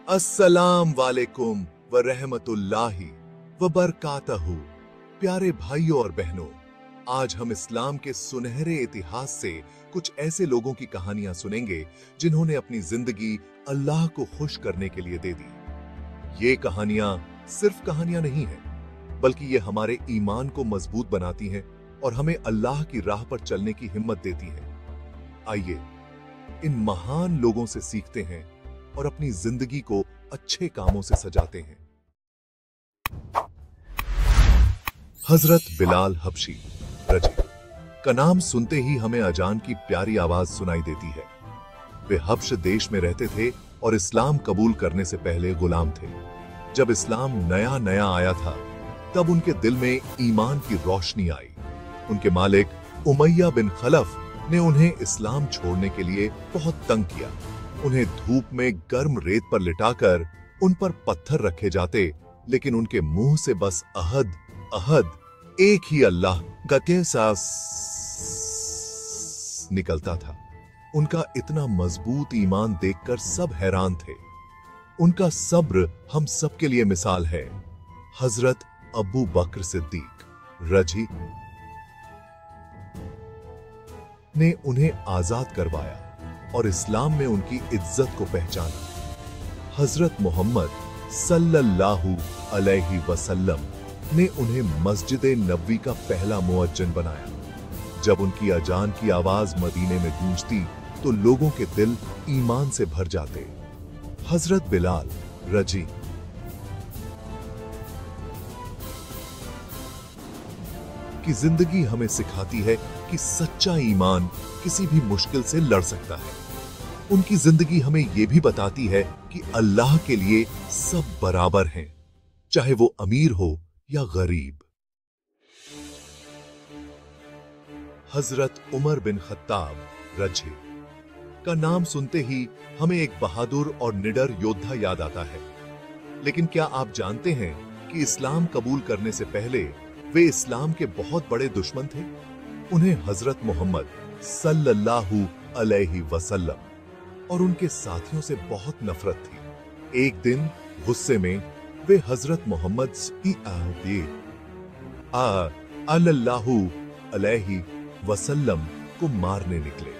अस्सलाम वालेकुम व रहमतुल्लाहि व बरकातहू। प्यारे भाइयों और बहनों, आज हम इस्लाम के सुनहरे इतिहास से कुछ ऐसे लोगों की कहानियां सुनेंगे जिन्होंने अपनी जिंदगी अल्लाह को खुश करने के लिए दे दी। ये कहानियां सिर्फ कहानियां नहीं हैं, बल्कि ये हमारे ईमान को मजबूत बनाती हैं और हमें अल्लाह की राह पर चलने की हिम्मत देती हैं। आइए इन महान लोगों से सीखते हैं और अपनी जिंदगी को अच्छे कामों से सजाते हैं। हजरत बिलाल हबशी रजी का नाम सुनते ही हमें अजान की प्यारी आवाज सुनाई देती है। वे हब्श देश में रहते थे और इस्लाम कबूल करने से पहले गुलाम थे। जब इस्लाम नया नया आया था, तब उनके दिल में ईमान की रोशनी आई। उनके मालिक उमैया बिन खलफ ने उन्हें इस्लाम छोड़ने के लिए बहुत तंग किया। उन्हें धूप में गर्म रेत पर लिटाकर उन पर पत्थर रखे जाते, लेकिन उनके मुंह से बस अहद अहद, एक ही अल्लाह का कैसा निकलता था। उनका इतना मजबूत ईमान देखकर सब हैरान थे। उनका सब्र हम सबके लिए मिसाल है। हजरत अबू बकर सिद्दीक रजी ने उन्हें आजाद करवाया और इस्लाम में उनकी इज्जत को पहचाना। हजरत मोहम्मद सल्लल्लाहु अलैहि वसल्लम ने उन्हें मस्जिद नबवी का पहला मुअज्जिन बनाया। जब उनकी अजान की आवाज मदीने में गूंजती तो लोगों के दिल ईमान से भर जाते। हजरत बिलाल रजी की जिंदगी हमें सिखाती है कि सच्चा ईमान किसी भी मुश्किल से लड़ सकता है। उनकी जिंदगी हमें यह भी बताती है कि अल्लाह के लिए सब बराबर हैं, चाहे वो अमीर हो या गरीब। हजरत उमर बिन खत्ताब रजी का नाम सुनते ही हमें एक बहादुर और निडर योद्धा याद आता है। लेकिन क्या आप जानते हैं कि इस्लाम कबूल करने से पहले वे इस्लाम के बहुत बड़े दुश्मन थे? उन्हें हजरत मोहम्मद सल्लल्लाहु अलैहि वसल्लम और उनके साथियों से बहुत नफरत थी। एक दिन गुस्से में वे हजरत मोहम्मद सल्लल्लाहु अलैहि वसल्लम को मारने निकले।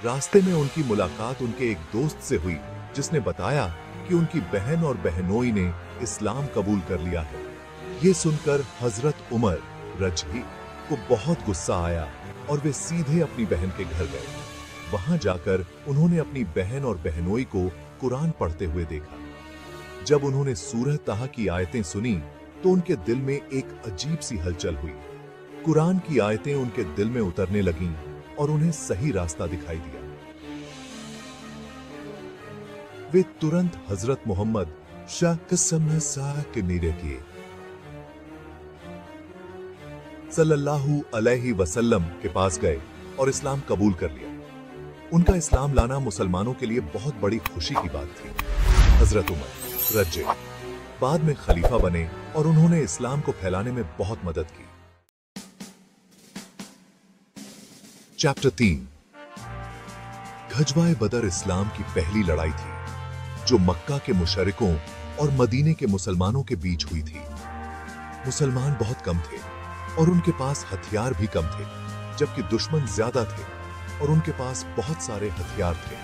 रास्ते में उनकी मुलाकात उनके एक दोस्त से हुई, जिसने बताया कि उनकी बहन और बहनोई ने इस्लाम कबूल कर लिया है। ये सुनकर हजरत उमर रजी को बहुत गुस्सा आया और वे सीधे अपनी बहन के घर गए। वहां जाकर उन्होंने अपनी बहन और बहनोई को कुरान पढ़ते हुए देखा। जब उन्होंने सूरह ताहा की आयतें सुनी तो उनके दिल में एक अजीब सी हलचल हुई। कुरान की आयतें उनके दिल में उतरने लगीं और उन्हें सही रास्ता दिखाई दिया। वे तुरंत हजरत मोहम्मद सल्लल्लाहु अलैहि वसल्लम के पास गए और इस्लाम कबूल कर लिया। उनका इस्लाम लाना मुसलमानों के लिए बहुत बड़ी खुशी की बात थी। हजरत उमर रजी बाद में खलीफा बने और उन्होंने इस्लाम को फैलाने में बहुत मदद की। चैप्टर 3 गजवाए बदर इस्लाम की पहली लड़ाई थी, जो मक्का के मुशरिकों और मदीने के मुसलमानों के बीच हुई थी। मुसलमान बहुत कम थे और उनके पास हथियार भी कम थे, जबकि दुश्मन ज्यादा थे और उनके पास बहुत सारे हथियार थे।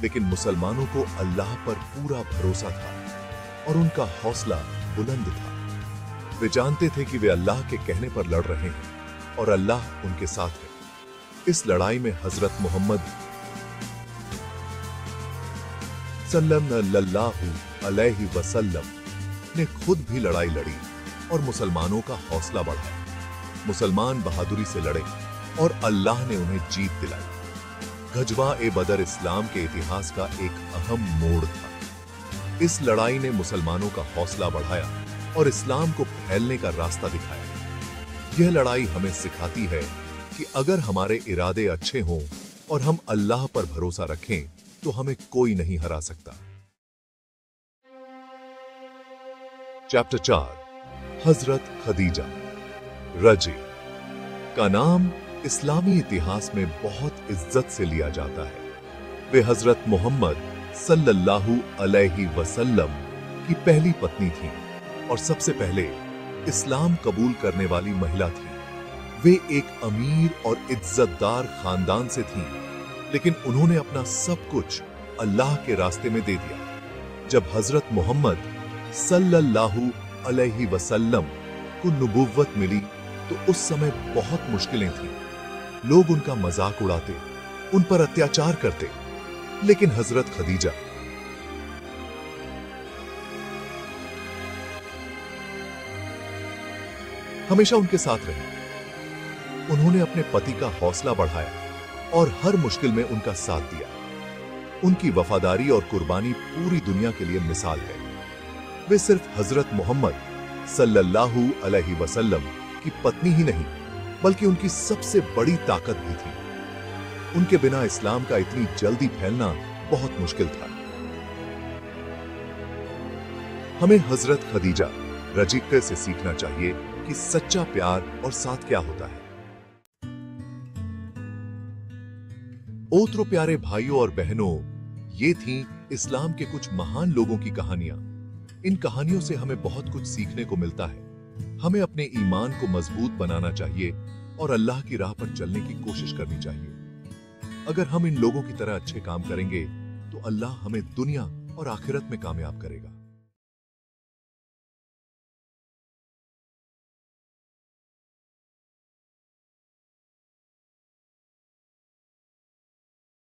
लेकिन मुसलमानों को अल्लाह पर पूरा भरोसा था और उनका हौसला बुलंद था। वे जानते थे कि वे अल्लाह के कहने पर लड़ रहे हैं और अल्लाह उनके साथ है। इस लड़ाई में हजरत मोहम्मद सल्लल्लाहु अलैहि वसल्लम ने खुद भी लड़ाई लड़ी और मुसलमानों का हौसला बढ़ाया। मुसलमान बहादुरी से लड़े और अल्लाह ने उन्हें जीत दिलाई। गजवा-ए बदर इस्लाम के इतिहास का एक अहम मोड़ था। इस लड़ाई ने मुसलमानों का हौसला बढ़ाया और इस्लाम को फैलने का रास्ता दिखाया। यह लड़ाई हमें सिखाती है कि अगर हमारे इरादे अच्छे हों और हम अल्लाह पर भरोसा रखें तो हमें कोई नहीं हरा सकता। चैप्टर 4 हजरत खदीजा रजी का नाम इस्लामी इतिहास में बहुत इज्जत से लिया जाता है। वे हजरत मोहम्मद सल्लल्लाहु अलैहि वसल्लम की पहली पत्नी थी और सबसे पहले इस्लाम कबूल करने वाली महिला थी। वे एक अमीर और इज्जतदार खानदान से थीं, लेकिन उन्होंने अपना सब कुछ अल्लाह के रास्ते में दे दिया। जब हजरत मोहम्मद सल्लल्लाहु अलैहि वसल्लम को नबुव्वत मिली तो उस समय बहुत मुश्किलें थीं। लोग उनका मजाक उड़ाते, उन पर अत्याचार करते, लेकिन हजरत खदीजा हमेशा उनके साथ रही। उन्होंने अपने पति का हौसला बढ़ाया और हर मुश्किल में उनका साथ दिया। उनकी वफादारी और कुर्बानी पूरी दुनिया के लिए मिसाल है। वे सिर्फ हजरत मोहम्मद सल्लल्लाहु अलैहि वसल्लम की पत्नी ही नहीं, बल्कि उनकी सबसे बड़ी ताकत भी थी। उनके बिना इस्लाम का इतनी जल्दी फैलना बहुत मुश्किल था। हमें हजरत खदीजा रज़ियल्लाहु से सीखना चाहिए कि सच्चा प्यार और साथ क्या होता है। ओत्रो प्यारे भाइयों और बहनों, ये थी इस्लाम के कुछ महान लोगों की कहानियां। इन कहानियों से हमें बहुत कुछ सीखने को मिलता है। हमें अपने ईमान को मजबूत बनाना चाहिए और अल्लाह की राह पर चलने की कोशिश करनी चाहिए। अगर हम इन लोगों की तरह अच्छे काम करेंगे तो अल्लाह हमें दुनिया और आखिरत में कामयाब करेगा।